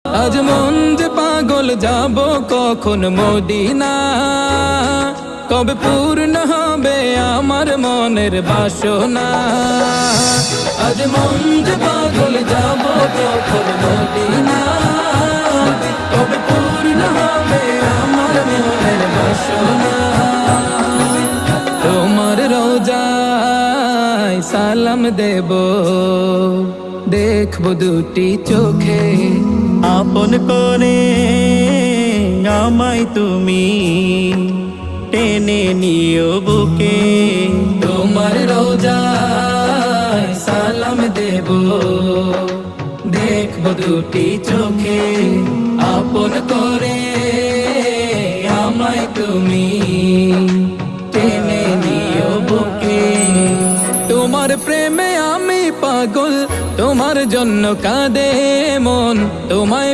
আজ মন যে পাগল, যাব কখন মদিনা, কবে পূর্ণ হবে আমার মনের বাসনা। আজ মন যে পাগল, যাব কখন মদিনা, কবে পূর্ণ হবে আমার মনের বাসনা। তোমার রোজায় সালাম দেব, দেখব দুটি চোখে, আপন করে আমায় তুমি টেনে নিও বুকে। তোমার রোজায় সালাম দেব, দেখব দুটি চোখে, আপন করে আমায় তুমি টেনে নিও বুকে। তোমার প্রেমে আমি পাগল, তোমার জন্য কাঁদে মন, তোমায়